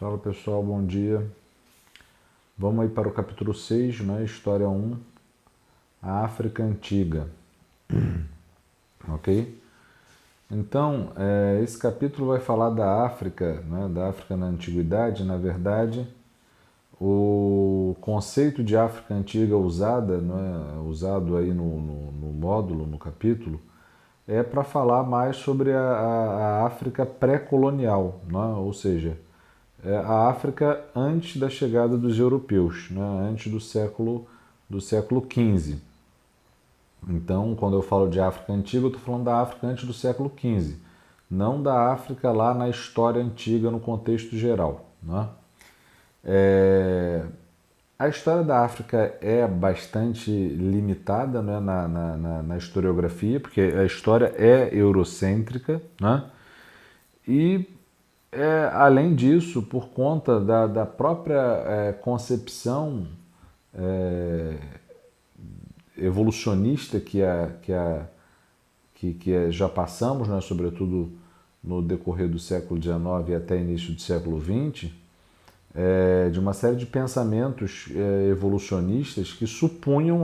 Fala pessoal, bom dia. Vamos aí para o capítulo 6, né? História 1, a África Antiga. Ok? Então, esse capítulo vai falar da África, né? Da África na Antiguidade. Na verdade, o conceito de África Antiga usado aí no módulo, no capítulo, é para falar mais sobre a África pré-colonial, né? Ou seja, a África antes da chegada dos europeus, né? Antes do século XV. Então, quando eu falo de África antiga, eu estou falando da África antes do século XV, não da África lá na história antiga, no contexto geral, né? A história da África é bastante limitada, né, na historiografia, porque a história é eurocêntrica, né? E, além disso, por conta da própria concepção evolucionista que já passamos, né, sobretudo no decorrer do século XIX e até início do século XX, de uma série de pensamentos evolucionistas que supunham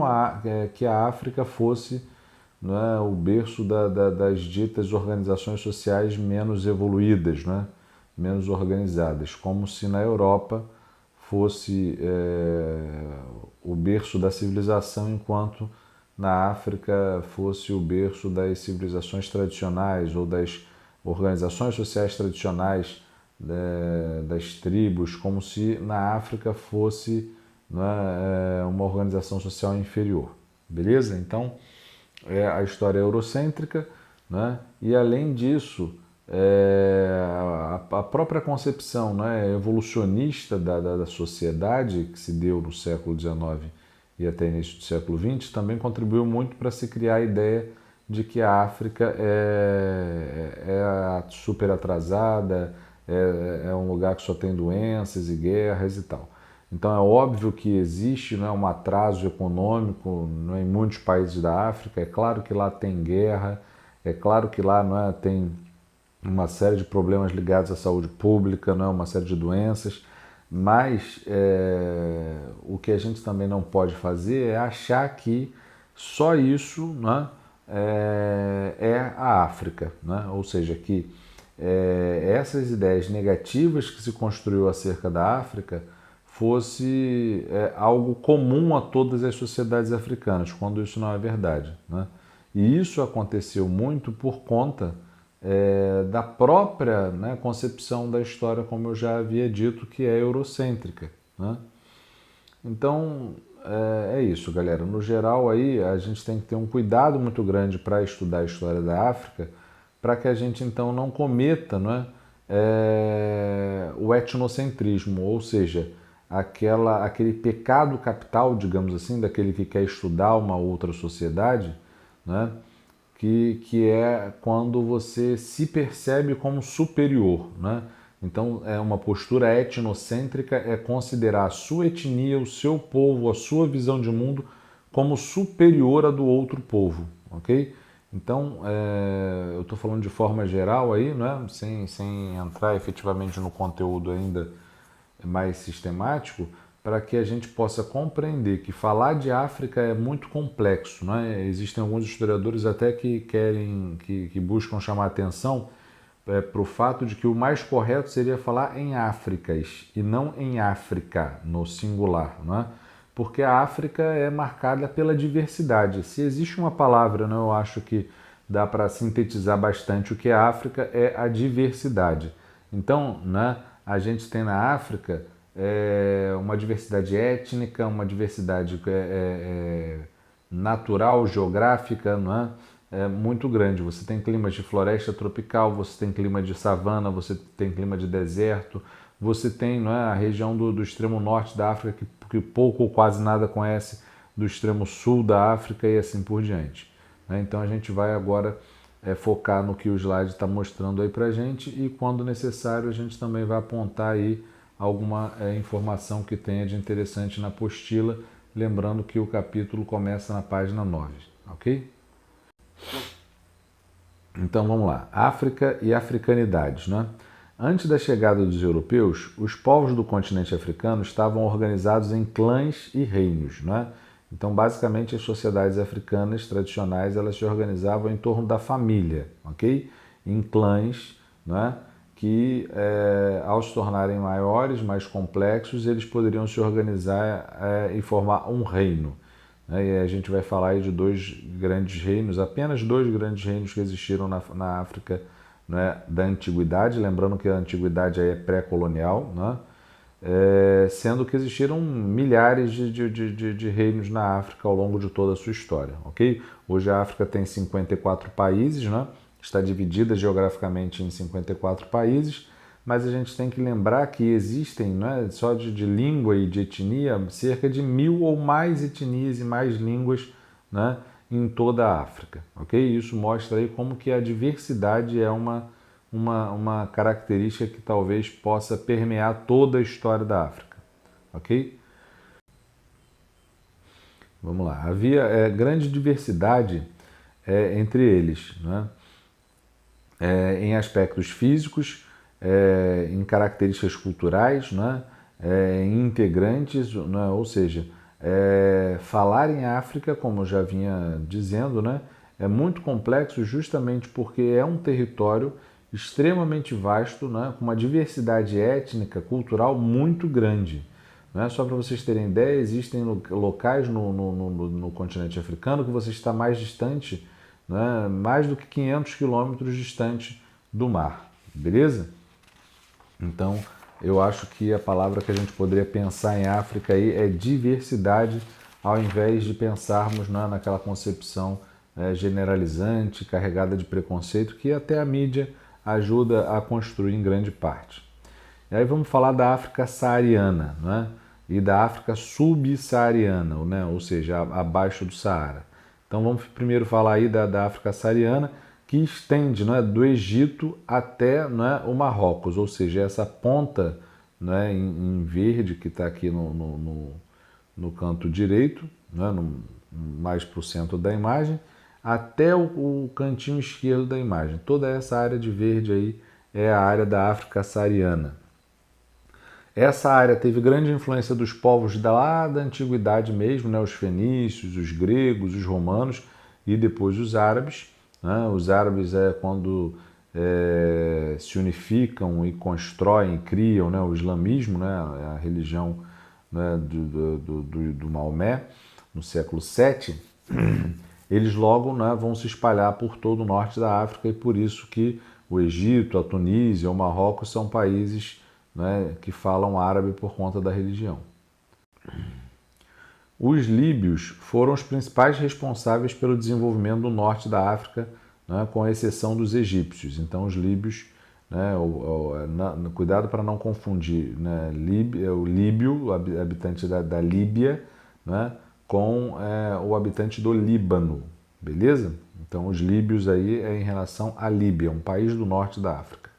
que a África fosse, né, o berço das ditas organizações sociais menos evoluídas, né, menos organizadas, como se na Europa fosse o berço da civilização, enquanto na África fosse o berço das civilizações tradicionais ou das organizações sociais tradicionais, das tribos, como se na África fosse, né, uma organização social inferior. Beleza? Então, a história é eurocêntrica, né? E além disso, a própria concepção, né, evolucionista da sociedade que se deu no século XIX e até início do século XX também contribuiu muito para se criar a ideia de que a África é super atrasada, é um lugar que só tem doenças e guerras e tal. Então é óbvio que existe, né, um atraso econômico, né, em muitos países da África. É claro que lá tem guerra, é claro que lá, né, tem uma série de problemas ligados à saúde pública, né, uma série de doenças, mas o que a gente também não pode fazer é achar que só isso, né, é a África, né? Ou seja, que essas ideias negativas que se construiu acerca da África fosse algo comum a todas as sociedades africanas, quando isso não é verdade, né? E isso aconteceu muito por conta da própria, né, concepção da história, como eu já havia dito, que é eurocêntrica, né? Então, é isso, galera. No geral, aí a gente tem que ter um cuidado muito grande para estudar a história da África, para que a gente então não cometa, não é, o etnocentrismo, ou seja, aquele pecado capital, digamos assim, daquele que quer estudar uma outra sociedade, né, que é quando você se percebe como superior, né? Então, uma postura etnocêntrica é considerar a sua etnia, o seu povo, a sua visão de mundo como superior à do outro povo, ok? Então, eu estou falando de forma geral aí, né? Sem entrar efetivamente no conteúdo ainda mais sistemático, para que a gente possa compreender que falar de África é muito complexo, né? Existem alguns historiadores até que que buscam chamar atenção para o fato de que o mais correto seria falar em Áfricas e não em África, no singular, né? Porque a África é marcada pela diversidade. Se existe uma palavra, né, eu acho que dá para sintetizar bastante o que é África, é a diversidade. Então, né, a gente tem na África uma diversidade étnica, uma diversidade natural, geográfica, não é? Muito grande. Você tem climas de floresta tropical, você tem clima de savana, você tem clima de deserto, você tem, não é, a região do extremo norte da África que pouco ou quase nada conhece do extremo sul da África e assim por diante, né? Então a gente vai agora focar no que o slide está mostrando aí para a gente, e quando necessário a gente também vai apontar aí alguma informação que tenha de interessante na apostila, lembrando que o capítulo começa na página 9, ok? Então vamos lá, África e africanidades, né? Antes da chegada dos europeus, os povos do continente africano estavam organizados em clãs e reinos, né? Então, basicamente, as sociedades africanas tradicionais elas se organizavam em torno da família, ok? Em clãs, né? Que, ao se tornarem maiores, mais complexos, eles poderiam se organizar e formar um reino. Né? E a gente vai falar aí de dois grandes reinos, apenas dois grandes reinos que existiram na África, né, da antiguidade, lembrando que a antiguidade aí é pré-colonial, né, sendo que existiram milhares de reinos na África ao longo de toda a sua história, ok? Hoje a África tem 54 países, né, está dividida geograficamente em 54 países, mas a gente tem que lembrar que existem, né, só de língua e de etnia, cerca de 1000 ou mais etnias e mais línguas, né, em toda a África, ok? Isso mostra aí como que a diversidade é uma característica que talvez possa permear toda a história da África, ok? Vamos lá. Havia grande diversidade entre eles, né? Em aspectos físicos, em características culturais, né? Em integrantes, né? Ou seja, falar em África, como eu já vinha dizendo, né? É muito complexo justamente porque é um território extremamente vasto, né? Com uma diversidade étnica, cultural muito grande. Né? Só para vocês terem ideia, existem locais no continente africano que você está mais distante, né? Mais do que 500 quilômetros distante do mar, beleza? Então, eu acho que a palavra que a gente poderia pensar em África aí é diversidade, ao invés de pensarmos, né, naquela concepção generalizante, carregada de preconceito, que até a mídia ajuda a construir em grande parte. E aí vamos falar da África saariana, né? E da África subsaariana, né? Ou seja, abaixo do Saara. Então vamos primeiro falar aí da África saariana, que estende, né, do Egito até, né, o Marrocos, ou seja, essa ponta, né, em verde que está aqui no canto direito, né, mais para o centro da imagem, até o cantinho esquerdo da imagem. Toda essa área de verde aí é a área da África saariana. Essa área teve grande influência dos povos lá da antiguidade mesmo, né? Os fenícios, os gregos, os romanos e depois os árabes. Né? Os árabes quando se unificam e constroem, criam, né, o islamismo, né, a religião, né, do Maomé, no século VII, eles logo, né, vão se espalhar por todo o norte da África e por isso que o Egito, a Tunísia, o Marrocos são países, né, que falam árabe por conta da religião. Os líbios foram os principais responsáveis pelo desenvolvimento do norte da África, né, com exceção dos egípcios. Então, os líbios, né, cuidado para não confundir, né, o líbio, o habitante da Líbia, né, com o habitante do Líbano, beleza? Então, os líbios aí é em relação à Líbia, um país do norte da África.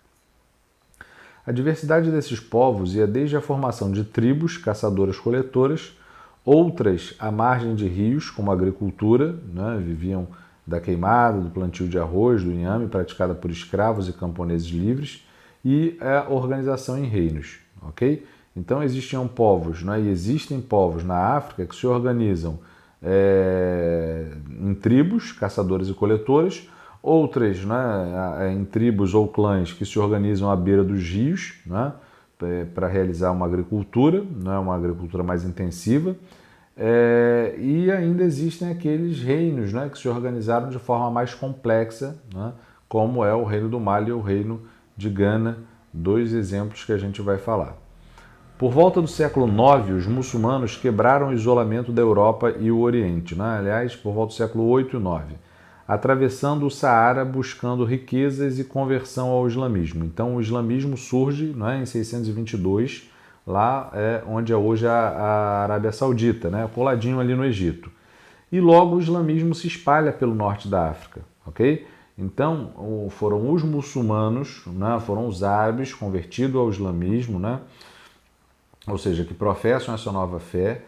A diversidade desses povos ia desde a formação de tribos caçadoras-coletoras, outras à margem de rios, como a agricultura, né, viviam da queimada, do plantio de arroz, do inhame, praticada por escravos e camponeses livres, e a organização em reinos, ok? Então existiam povos, né, e existem povos na África que se organizam em tribos, caçadores e coletores, outras, né, em tribos ou clãs que se organizam à beira dos rios, né, para realizar uma agricultura, né, uma agricultura mais intensiva. E ainda existem aqueles reinos, né, que se organizaram de forma mais complexa, né, como é o reino do Mali e o reino de Gana, dois exemplos que a gente vai falar. Por volta do século IX, os muçulmanos quebraram o isolamento da Europa e o Oriente, né? Aliás, por volta do século VIII e IX, atravessando o Saara buscando riquezas e conversão ao islamismo. Então, o islamismo surge, né, em 622, lá onde é hoje a Arábia Saudita, né, coladinho ali no Egito. E logo o islamismo se espalha pelo norte da África, ok? Então, foram os muçulmanos, né, foram os árabes convertidos ao islamismo, né, ou seja, que professam essa nova fé,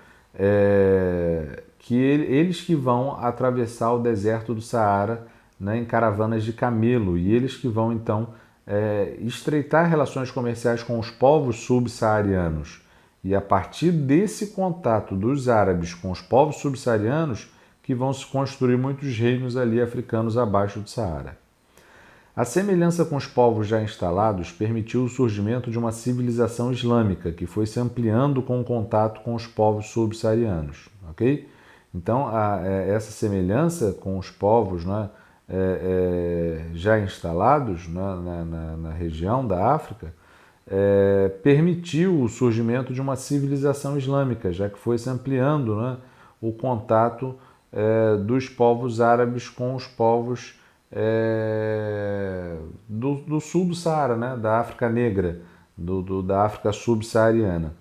que eles que vão atravessar o deserto do Saara, né, em caravanas de camelo, e eles que vão então estreitar relações comerciais com os povos subsaarianos. E a partir desse contato dos árabes com os povos subsaarianos que vão se construir muitos reinos ali africanos abaixo do Saara. A semelhança com os povos já instalados permitiu o surgimento de uma civilização islâmica que foi se ampliando com o contato com os povos subsaarianos. Ok? Então, essa semelhança com os povos, né, já instalados, né, na região da África permitiu o surgimento de uma civilização islâmica, já que foi se ampliando, né, o contato dos povos árabes com os povos do sul do Saara, né, da África Negra, da África subsaariana.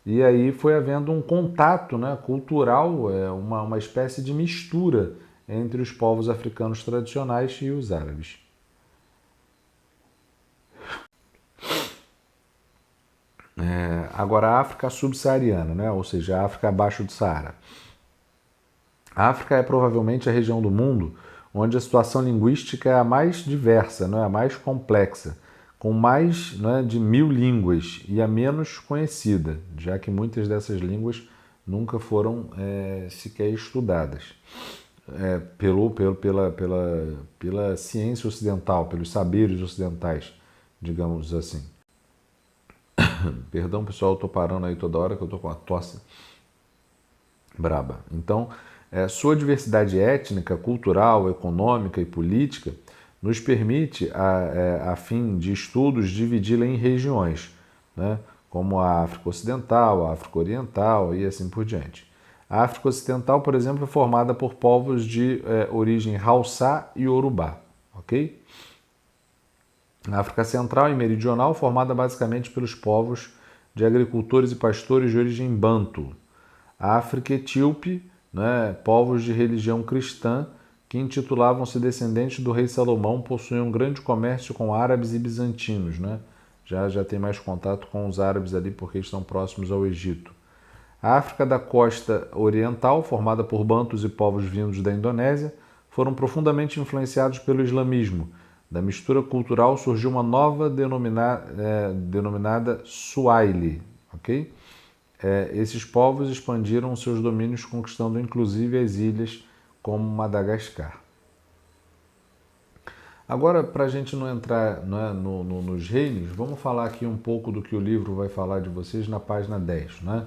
E aí foi havendo um contato, né, cultural, uma espécie de mistura entre os povos africanos tradicionais e os árabes. Agora, a África subsaariana, né, ou seja, a África abaixo do Saara. A África é provavelmente a região do mundo onde a situação linguística é a mais diversa, não é, a mais complexa, com mais, né, de 1000 línguas e a menos conhecida, já que muitas dessas línguas nunca foram sequer estudadas pela ciência ocidental, pelos saberes ocidentais, digamos assim. Perdão, pessoal, eu estou parando aí toda hora que eu estou com a tosse braba. Então, sua diversidade étnica, cultural, econômica e política nos permite, a fim de estudos, dividi-la em regiões, né, como a África Ocidental, a África Oriental e assim por diante. A África Ocidental, por exemplo, é formada por povos de origem Hausa e Yorubá, ok? A África Central e Meridional, formada basicamente pelos povos de agricultores e pastores de origem Bantu. A África Etíope, né, povos de religião cristã que intitulavam-se descendentes do rei Salomão, possuíam um grande comércio com árabes e bizantinos. Né? Já tem mais contato com os árabes ali porque estão próximos ao Egito. A África da costa oriental, formada por bantus e povos vindos da Indonésia, foram profundamente influenciados pelo islamismo. Da mistura cultural surgiu uma nova denominada Swahili. Okay? Esses povos expandiram seus domínios, conquistando inclusive as ilhas como Madagascar. Agora, para a gente não entrar, né, nos reinos, vamos falar aqui um pouco do que o livro vai falar de vocês na página 10, né?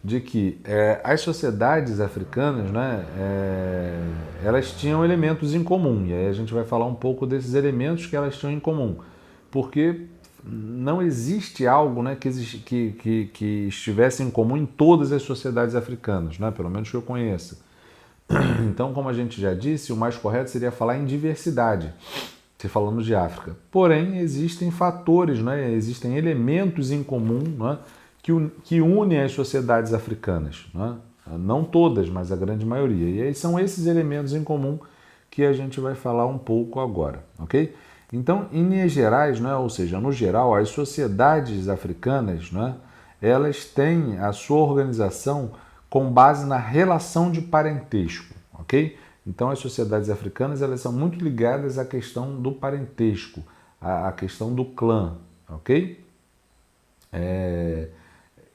De que as sociedades africanas, né, elas tinham elementos em comum, e aí a gente vai falar um pouco desses elementos que elas tinham em comum, porque não existe algo, né, que estivesse em comum em todas as sociedades africanas, né, pelo menos que eu conheça. Então, como a gente já disse, o mais correto seria falar em diversidade, se falamos de África. Porém, existem fatores, né, existem elementos em comum, né, que unem as sociedades africanas. Né? Não todas, mas a grande maioria. E aí são esses elementos em comum que a gente vai falar um pouco agora, ok? Então, em linhas gerais, né, ou seja, no geral, as sociedades africanas, né, elas têm a sua organização com base na relação de parentesco, ok? Então, as sociedades africanas elas são muito ligadas à questão do parentesco, à questão do clã, ok?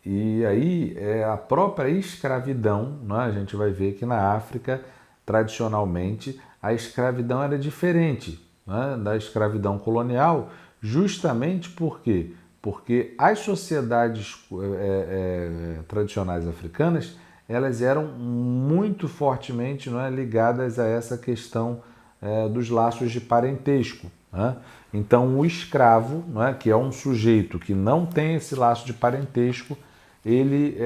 E aí a própria escravidão, né? A gente vai ver que na África, tradicionalmente, a escravidão era diferente, né, da escravidão colonial, justamente por quê? Porque as sociedades tradicionais africanas, elas eram muito fortemente, né, ligadas a essa questão dos laços de parentesco. Né? Então, o escravo, né, que é um sujeito que não tem esse laço de parentesco, ele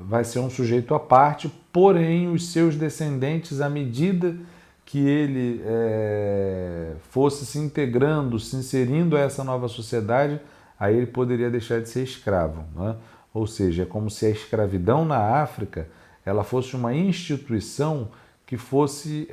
vai ser um sujeito à parte, porém os seus descendentes, à medida que ele fosse se integrando, se inserindo a essa nova sociedade, aí ele poderia deixar de ser escravo. Né? Ou seja, é como se a escravidão na África ela fosse uma instituição que fosse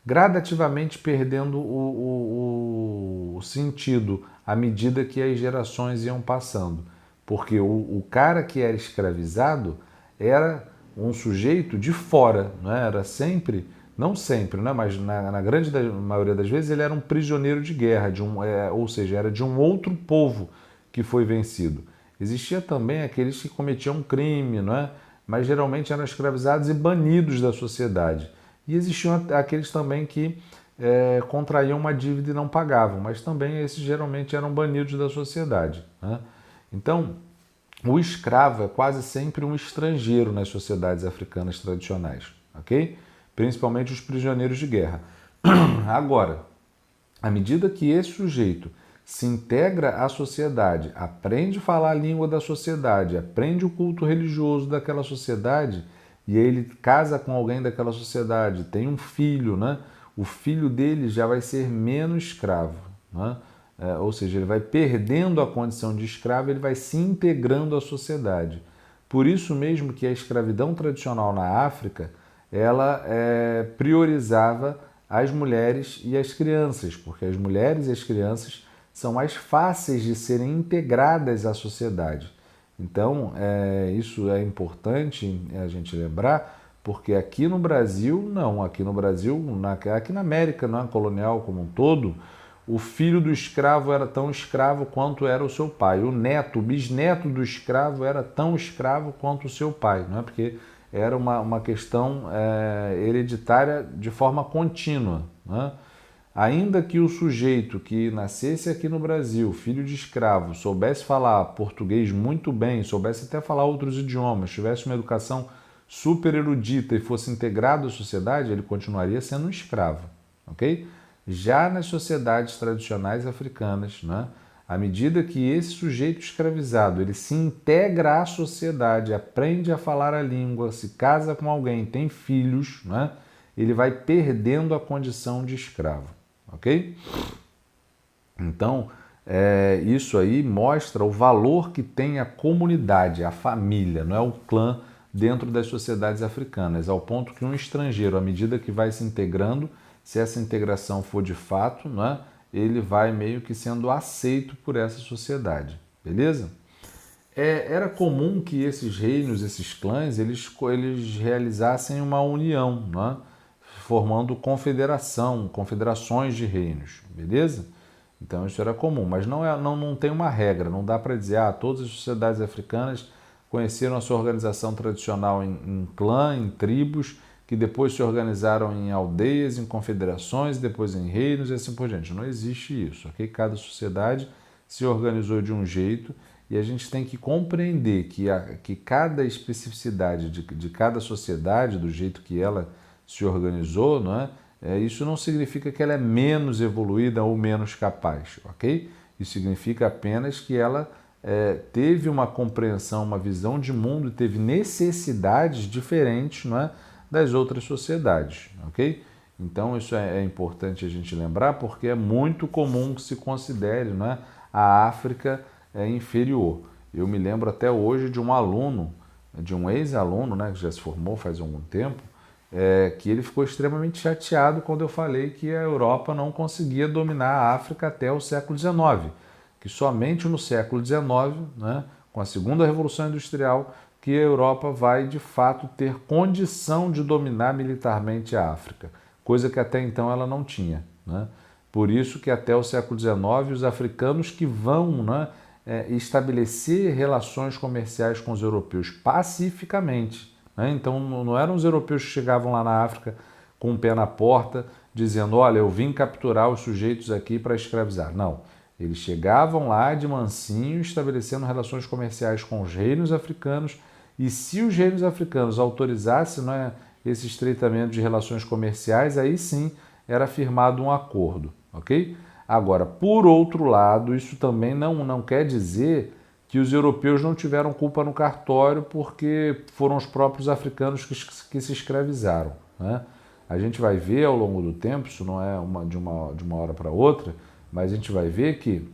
gradativamente perdendo o sentido à medida que as gerações iam passando. Porque o cara que era escravizado era um sujeito de fora, não é? Era sempre não sempre, né? Mas na grande maioria das vezes ele era um prisioneiro de guerra, ou seja, era de um outro povo que foi vencido. Existia também aqueles que cometiam crime, não é? Mas geralmente eram escravizados e banidos da sociedade. E existiam aqueles também que contraíam uma dívida e não pagavam, mas também esses geralmente eram banidos da sociedade, né? Então, o escravo é quase sempre um estrangeiro nas sociedades africanas tradicionais, ok? Principalmente os prisioneiros de guerra. Agora, à medida que esse sujeito se integra à sociedade, aprende a falar a língua da sociedade, aprende o culto religioso daquela sociedade, e aí ele casa com alguém daquela sociedade, tem um filho, né? O filho dele já vai ser menos escravo, né? Ou seja, ele vai perdendo a condição de escravo, ele vai se integrando à sociedade. Por isso mesmo que a escravidão tradicional na África, ela priorizava as mulheres e as crianças, porque as mulheres e as crianças são mais fáceis de serem integradas à sociedade. Então, isso é importante a gente lembrar, porque aqui no Brasil, não. Aqui no Brasil, aqui na América, não é, colonial como um todo, o filho do escravo era tão escravo quanto era o seu pai. O neto, o bisneto do escravo era tão escravo quanto o seu pai, não é? Porque era uma questão hereditária de forma contínua, né? Ainda que o sujeito que nascesse aqui no Brasil, filho de escravo, soubesse falar português muito bem, soubesse até falar outros idiomas, tivesse uma educação super erudita e fosse integrado à sociedade, ele continuaria sendo um escravo, ok? Já nas sociedades tradicionais africanas, né, à medida que esse sujeito escravizado ele se integra à sociedade, aprende a falar a língua, se casa com alguém, tem filhos, né, ele vai perdendo a condição de escravo. Ok? Então, isso aí mostra o valor que tem a comunidade, a família, não é o clã dentro das sociedades africanas, ao ponto que um estrangeiro, à medida que vai se integrando, se essa integração for de fato, não é, ele vai meio que sendo aceito por essa sociedade, beleza? Era comum que esses reinos, esses clãs, eles realizassem uma união, não é? Formando confederações de reinos, beleza? Então isso era comum, mas não tem uma regra, não dá para dizer, todas as sociedades africanas conheceram a sua organização tradicional em clã, em tribos, que depois se organizaram em aldeias, em confederações, depois em reinos e assim por diante. Não existe isso, ok? Cada sociedade se organizou de um jeito e a gente tem que compreender que cada especificidade de cada sociedade, do jeito que ela se organizou, não é? Isso não significa que ela é menos evoluída ou menos capaz, ok? Isso significa apenas que ela teve uma compreensão, uma visão de mundo e teve necessidades diferentes, não é, das outras sociedades, ok? Então isso é importante a gente lembrar porque é muito comum que se considere, não é, a África inferior. Eu me lembro até hoje de um aluno, de um ex-aluno, né, que já se formou faz algum tempo, que ele ficou extremamente chateado quando eu falei que a Europa não conseguia dominar a África até o século XIX, que somente no século XIX, né, com a segunda Revolução Industrial, que a Europa vai de fato ter condição de dominar militarmente a África, coisa que até então ela não tinha, né? Por isso que até o século XIX os africanos que vão, né, estabelecer relações comerciais com os europeus pacificamente, né? Então não eram os europeus que chegavam lá na África com o pé na porta dizendo, olha, eu vim capturar os sujeitos aqui para escravizar. Não, eles chegavam lá de mansinho estabelecendo relações comerciais com os reinos africanos e se os reinos africanos autorizassem, né, esse estreitamento de relações comerciais, aí sim era firmado um acordo, ok? Agora, por outro lado, isso também não quer dizer que os europeus não tiveram culpa no cartório porque foram os próprios africanos que se escravizaram, né? A gente vai ver ao longo do tempo, isso não é de uma hora para outra, mas a gente vai ver que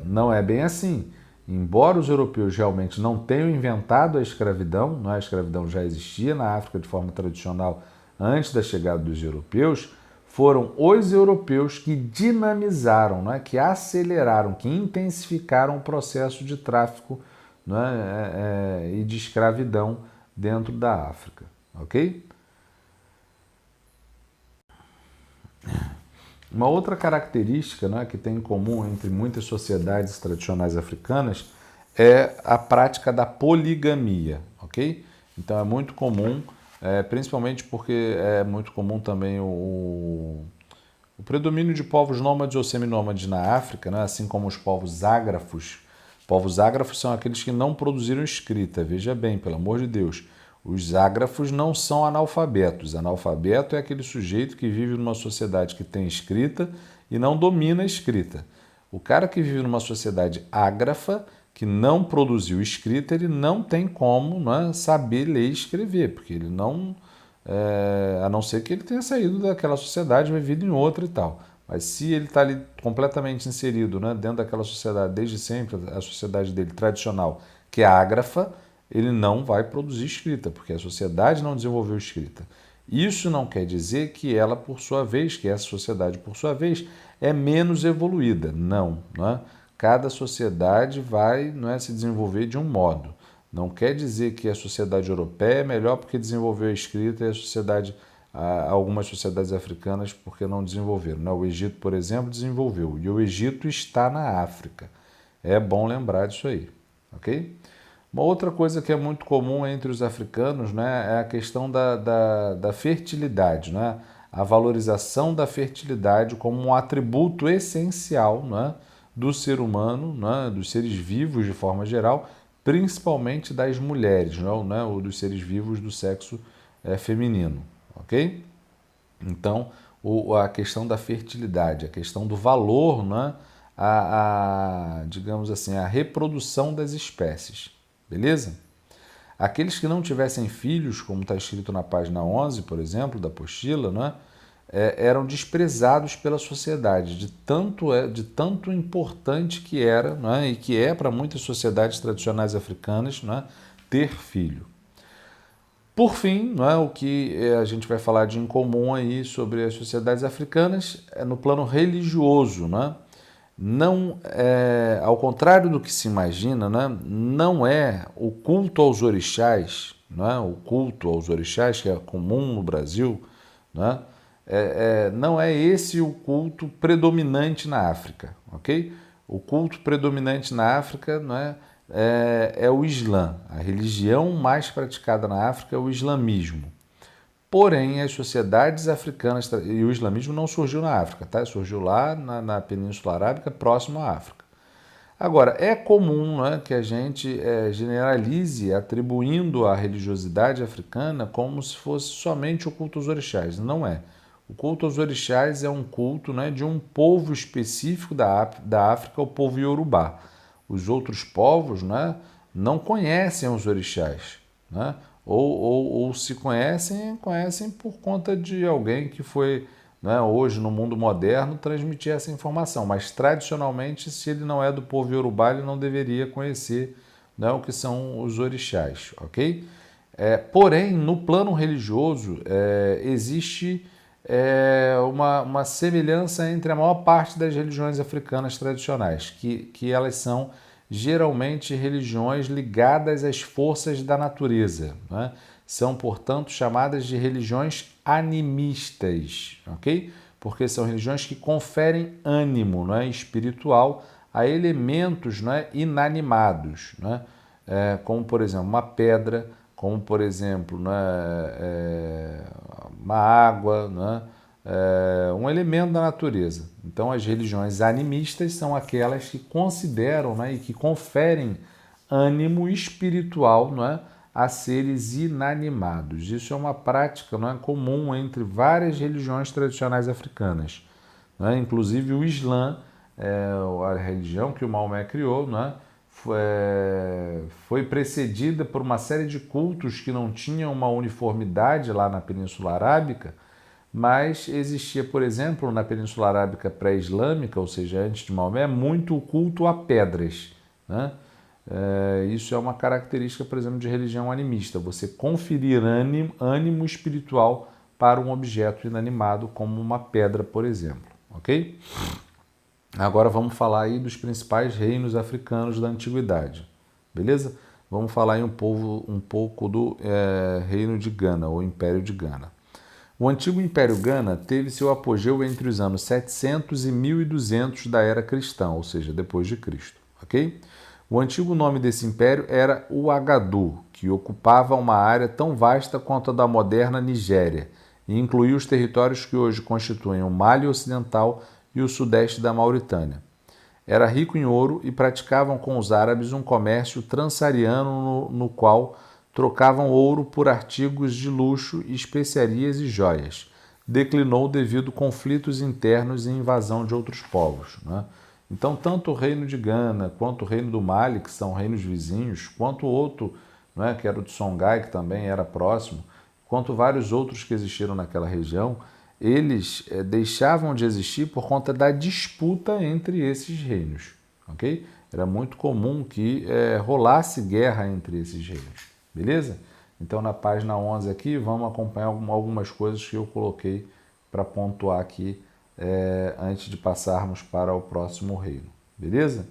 não é bem assim. Embora os europeus realmente não tenham inventado a escravidão, não é? A escravidão já existia na África de forma tradicional antes da chegada dos europeus, foram os europeus que dinamizaram, não é? Que aceleraram, que intensificaram o processo de tráfico, não é? E de escravidão dentro da África, ok? Uma outra característica, né, que tem em comum entre muitas sociedades tradicionais africanas é a prática da poligamia, ok? Então é muito comum, principalmente porque é muito comum também o predomínio de povos nômades ou seminômades na África, né, assim como os povos ágrafos. Povos ágrafos são aqueles que não produziram escrita, veja bem, pelo amor de Deus. Os ágrafos não são analfabetos. Analfabeto é aquele sujeito que vive numa sociedade que tem escrita e não domina a escrita. O cara que vive numa sociedade ágrafa, que não produziu escrita, ele não tem como, né, saber ler e escrever, porque ele não, a não ser que ele tenha saído daquela sociedade, vivido em outra e tal. Mas se ele está ali completamente inserido, né, dentro daquela sociedade desde sempre, a sociedade dele tradicional, que é ágrafa, ele não vai produzir escrita, porque a sociedade não desenvolveu escrita. Isso não quer dizer que ela, por sua vez, que essa sociedade, por sua vez, é menos evoluída. Não, não é? Cada sociedade vai, não é, se desenvolver de um modo. Não quer dizer que a sociedade europeia é melhor porque desenvolveu a escrita e a sociedade, algumas sociedades africanas porque não desenvolveram. Não, o Egito, por exemplo, desenvolveu. E o Egito está na África. É bom lembrar disso aí, ok? Uma outra coisa que é muito comum entre os africanos, né, é a questão da fertilidade, né? A valorização da fertilidade como um atributo essencial, né, do ser humano, né, dos seres vivos de forma geral, principalmente das mulheres, né, ou dos seres vivos do sexo feminino, ok? Então, a questão da fertilidade, a questão do valor, né, digamos assim, a reprodução das espécies, beleza? Aqueles que não tivessem filhos, como está escrito na página 11, por exemplo, da apostila, né, eram desprezados pela sociedade, de tanto importante que era, né, e que é para muitas sociedades tradicionais africanas, né, ter filho. Por fim, não é, o que a gente vai falar de incomum aí sobre as sociedades africanas é no plano religioso, né? Não é, ao contrário do que se imagina, né, não é o culto aos orixás, não é, o culto aos orixás que é comum no Brasil, né, não é esse o culto predominante na África, ok? O culto predominante na África, não é o Islã. A religião mais praticada na África é o islamismo. Porém, as sociedades africanas, e o islamismo não surgiu na África, tá? Surgiu lá na Península Arábica, próximo à África. Agora, é comum, né, que a gente generalize atribuindo a religiosidade africana como se fosse somente o culto aos orixás. Não é. O culto aos orixás é um culto, né, de um povo específico da África, o povo Yorubá. Os outros povos, né, não conhecem os orixás, né? Ou se conhecem por conta de alguém que foi, né, hoje no mundo moderno transmitir essa informação. Mas tradicionalmente, se ele não é do povo Yorubá, ele não deveria conhecer, né, o que são os orixás, ok? Porém, no plano religioso, existe uma semelhança entre a maior parte das religiões africanas tradicionais, que elas são geralmente religiões ligadas às forças da natureza, né? São, portanto, chamadas de religiões animistas, ok? Porque são religiões que conferem ânimo, não é, espiritual a elementos, não é, inanimados, né? Como, por exemplo, uma pedra, como, por exemplo, né, uma água, né, um elemento da natureza. Então, as religiões animistas são aquelas que consideram, né, e que conferem ânimo espiritual, não é, a seres inanimados. Isso é uma prática, não é, comum entre várias religiões tradicionais africanas. Não é? Inclusive o Islã, a religião que o Maomé criou, não é, foi precedida por uma série de cultos que não tinham uma uniformidade lá na Península Arábica, mas existia, por exemplo, na Península Arábica pré-islâmica, ou seja, antes de Maomé, muito o culto a pedras, né? Isso é uma característica, por exemplo, de religião animista, você conferir ânimo espiritual para um objeto inanimado, como uma pedra, por exemplo, ok? Agora vamos falar aí dos principais reinos africanos da antiguidade, beleza? Vamos falar aí um pouco do reino de Gana, ou Império de Gana. O antigo Império Gana teve seu apogeu entre os anos 700 e 1200 da era cristã, ou seja, depois de Cristo, ok? O antigo nome desse império era o Agadu, que ocupava uma área tão vasta quanto a da moderna Nigéria e incluía os territórios que hoje constituem o Mali Ocidental e o sudeste da Mauritânia. Era rico em ouro e praticavam com os árabes um comércio transsaariano no qual trocavam ouro por artigos de luxo, especiarias e joias. Declinou devido a conflitos internos e invasão de outros povos, né? Então, tanto o reino de Gana, quanto o reino do Mali, que são reinos vizinhos, quanto o outro, né, que era o de Songhai, que também era próximo, quanto vários outros que existiram naquela região, eles deixavam de existir por conta da disputa entre esses reinos, ok? Era muito comum que rolasse guerra entre esses reinos. Beleza? Então, na página 11 aqui, vamos acompanhar algumas coisas que eu coloquei para pontuar aqui antes de passarmos para o próximo reino. Beleza?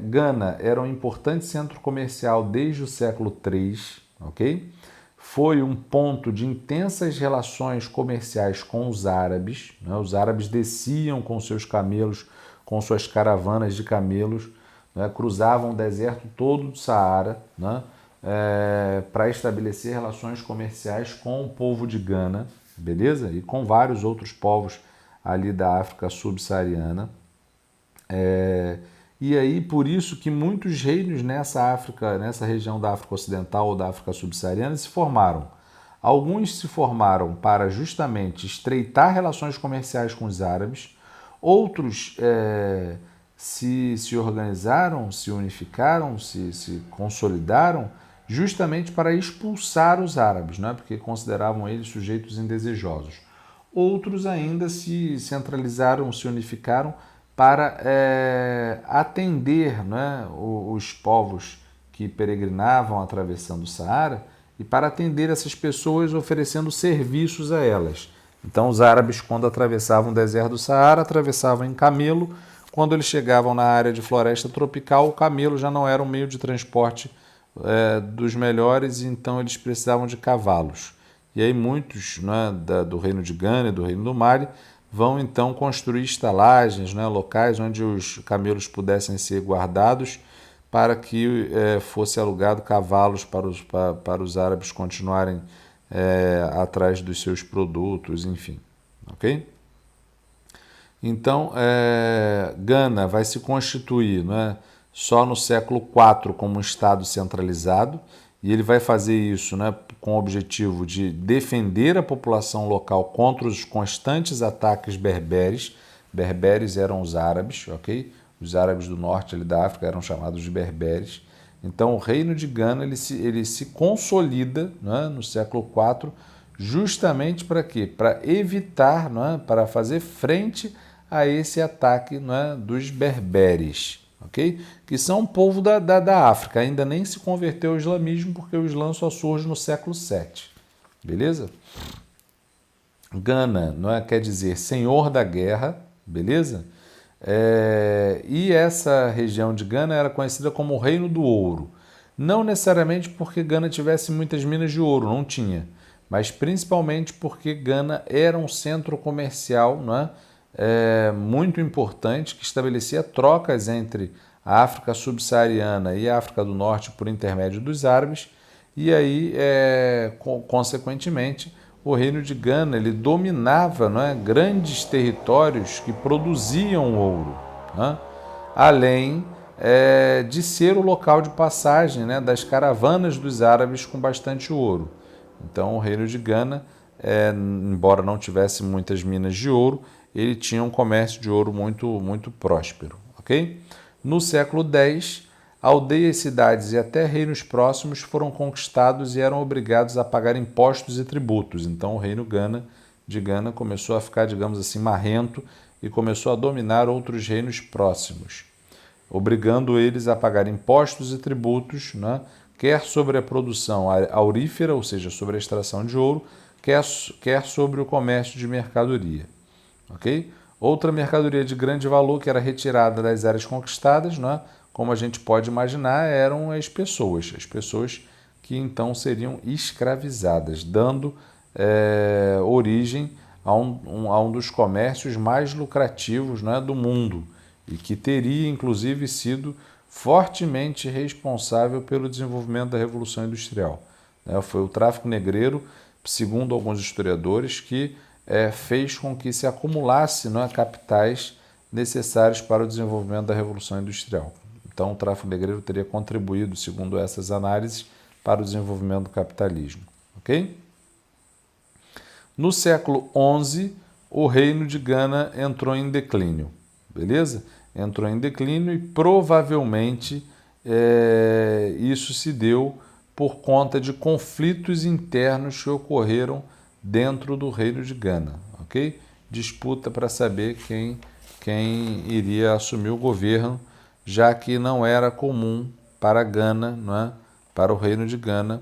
Gana era um importante centro comercial desde o século III, ok? Foi um ponto de intensas relações comerciais com os árabes, né? Os árabes desciam com seus camelos, com suas caravanas de camelos, né? Cruzavam o deserto todo do Saara, né? Para estabelecer relações comerciais com o povo de Gana, beleza? E com vários outros povos ali da África subsaariana. E aí, por isso que muitos reinos nessa região da África Ocidental ou da África subsaariana se formaram. Alguns se formaram para justamente estreitar relações comerciais com os árabes, outros se organizaram, se unificaram, se consolidaram justamente para expulsar os árabes, né? Porque consideravam eles sujeitos indesejosos. Outros ainda se centralizaram, se unificaram para atender, né, os povos que peregrinavam atravessando o Saara e para atender essas pessoas oferecendo serviços a elas. Então os árabes, quando atravessavam o deserto do Saara, atravessavam em camelo. Quando eles chegavam na área de floresta tropical, o camelo já não era um meio de transporte dos melhores, então eles precisavam de cavalos. E aí muitos, né, do reino de Gana e do reino do Mali vão então construir estalagens, né, locais onde os camelos pudessem ser guardados para que fosse alugado cavalos para os árabes continuarem atrás dos seus produtos, enfim. Ok? Então, Gana vai se constituir, né, só no século IV como um estado centralizado, e ele vai fazer isso, né, com o objetivo de defender a população local contra os constantes ataques berberes. Berberes eram os árabes, ok? Os árabes do norte ali da África eram chamados de berberes. Então, o reino de Gana ele se consolida, né, no século IV, justamente para quê? Para evitar, né, para fazer frente a esse ataque, né, dos berberes, ok? Que são um povo da África, ainda nem se converteu ao islamismo, porque o Islã só surge no século VII, beleza? Gana, não é, quer dizer senhor da guerra, beleza? E essa região de Gana era conhecida como o Reino do Ouro. Não necessariamente porque Gana tivesse muitas minas de ouro, não tinha, mas principalmente porque Gana era um centro comercial, não é? Muito importante, que estabelecia trocas entre a África subsaariana e a África do Norte por intermédio dos árabes, e aí, consequentemente, o reino de Gana ele dominava, não é, grandes territórios que produziam ouro, né? Além de ser o local de passagem, né, das caravanas dos árabes com bastante ouro. Então, o reino de Gana, embora não tivesse muitas minas de ouro, ele tinha um comércio de ouro muito, muito próspero. Okay? No século X, aldeias, cidades e até reinos próximos foram conquistados e eram obrigados a pagar impostos e tributos. Então, o reino de Gana começou a ficar, digamos assim, marrento e começou a dominar outros reinos próximos, obrigando eles a pagar impostos e tributos, né, quer sobre a produção aurífera, ou seja, sobre a extração de ouro, quer sobre o comércio de mercadoria. Okay? Outra mercadoria de grande valor que era retirada das áreas conquistadas, né, como a gente pode imaginar, eram as pessoas que então seriam escravizadas, dando origem a um dos comércios mais lucrativos, né, do mundo e que teria, inclusive, sido fortemente responsável pelo desenvolvimento da Revolução Industrial. Foi o tráfico negreiro, segundo alguns historiadores, que fez com que se acumulasse, né, capitais necessários para o desenvolvimento da Revolução Industrial. Então, o tráfico negreiro teria contribuído, segundo essas análises, para o desenvolvimento do capitalismo. Ok? No século XI, o reino de Gana entrou em declínio. Beleza? Entrou em declínio e provavelmente isso se deu por conta de conflitos internos que ocorreram dentro do reino de Gana. Ok? Disputa para saber quem iria assumir o governo, já que não era comum para Gana, não é? Para o reino de Gana,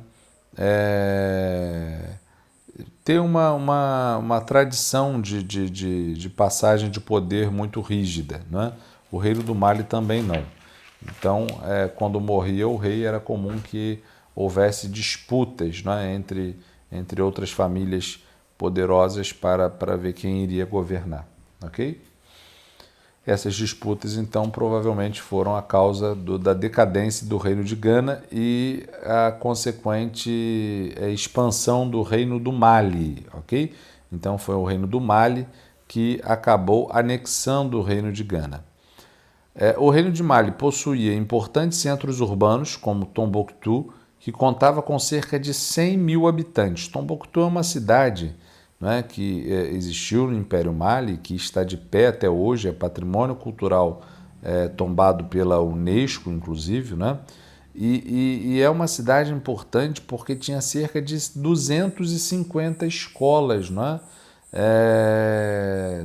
ter uma tradição de passagem de poder muito rígida. Não é? O reino do Mali também não. Então, quando morria o rei, era comum que houvesse disputas, não é? entre outras famílias poderosas para ver quem iria governar. Ok? Essas disputas, então, provavelmente foram a causa da decadência do reino de Gana e a consequente expansão do reino do Mali, ok? Então, foi o reino do Mali que acabou anexando o reino de Gana. O reino de Mali possuía importantes centros urbanos, como Tombouctou, que contava com cerca de 100 mil habitantes. Tombouctou é uma cidade, né, que existiu no Império Mali, que está de pé até hoje, é patrimônio cultural tombado pela Unesco, inclusive, né? E é uma cidade importante porque tinha cerca de 250 escolas, né?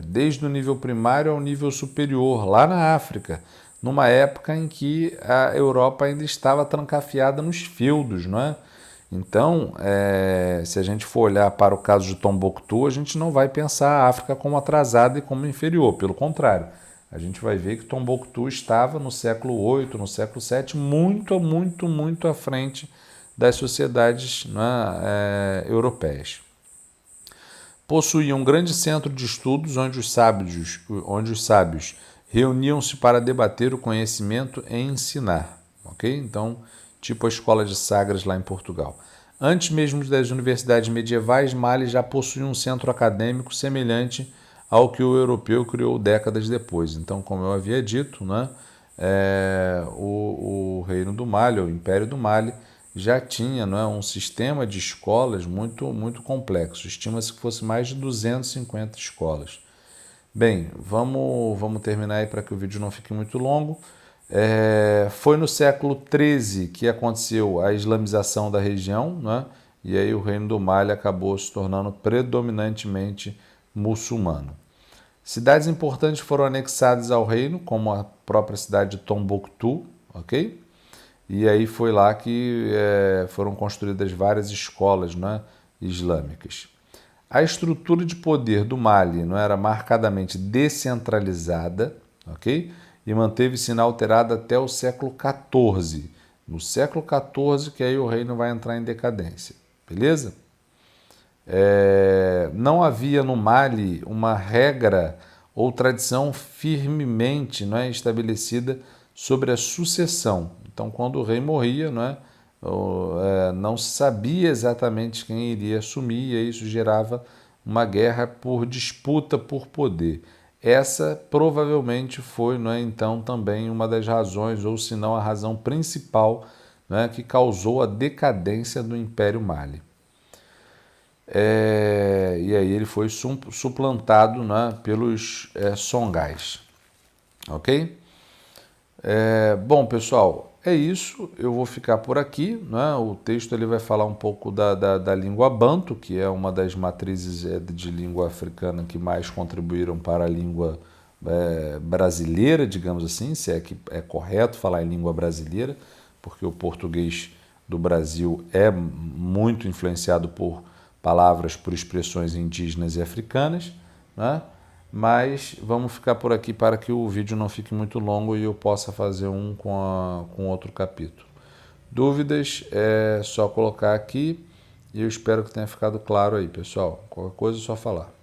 Desde o nível primário ao nível superior, lá na África, numa época em que a Europa ainda estava trancafiada nos feudos, não é? Então, se a gente for olhar para o caso de Tombouctou, a gente não vai pensar a África como atrasada e como inferior, pelo contrário. A gente vai ver que Tombouctou estava no século VIII, no século VII, muito, muito, muito à frente das sociedades, né, europeias. Possuía um grande centro de estudos onde os sábios reuniam-se para debater o conhecimento e ensinar. Ok? Então, tipo a escola de Sagres lá em Portugal. Antes mesmo das universidades medievais, Mali já possuía um centro acadêmico semelhante ao que o europeu criou décadas depois. Então, como eu havia dito, né, o Reino do Mali, o Império do Mali, já tinha, não é, um sistema de escolas muito, muito complexo. Estima-se que fosse mais de 250 escolas. Bem, vamos terminar aí para que o vídeo não fique muito longo. Foi no século XIII que aconteceu a islamização da região, né? E aí o Reino do Mali acabou se tornando predominantemente muçulmano. Cidades importantes foram anexadas ao reino, como a própria cidade de Tombouctou, ok? E aí foi lá que foram construídas várias escolas, né, islâmicas. A estrutura de poder do Mali não era marcadamente descentralizada, ok? E manteve-se inalterada até o século XIV. No século XIV que aí o reino vai entrar em decadência, beleza? Não havia no Mali uma regra ou tradição firmemente, não é, estabelecida sobre a sucessão. Então, quando o rei morria, não se sabia exatamente quem iria assumir, e isso gerava uma guerra por disputa por poder. Essa provavelmente foi, então, também uma das razões, ou se não a razão principal, que causou a decadência do Império Mali. E aí ele foi suplantado, né, pelos songais. Ok? Bom, pessoal, é isso. Eu vou ficar por aqui, né? O texto ele vai falar um pouco da língua banto, que é uma das matrizes de língua africana que mais contribuíram para a língua brasileira, digamos assim, se é que é correto falar em língua brasileira, porque o português do Brasil é muito influenciado por palavras, por expressões indígenas e africanas, né? Mas vamos ficar por aqui para que o vídeo não fique muito longo e eu possa fazer um com outro capítulo. Dúvidas, é só colocar aqui E eu espero que tenha ficado claro aí, pessoal. Qualquer coisa é só falar.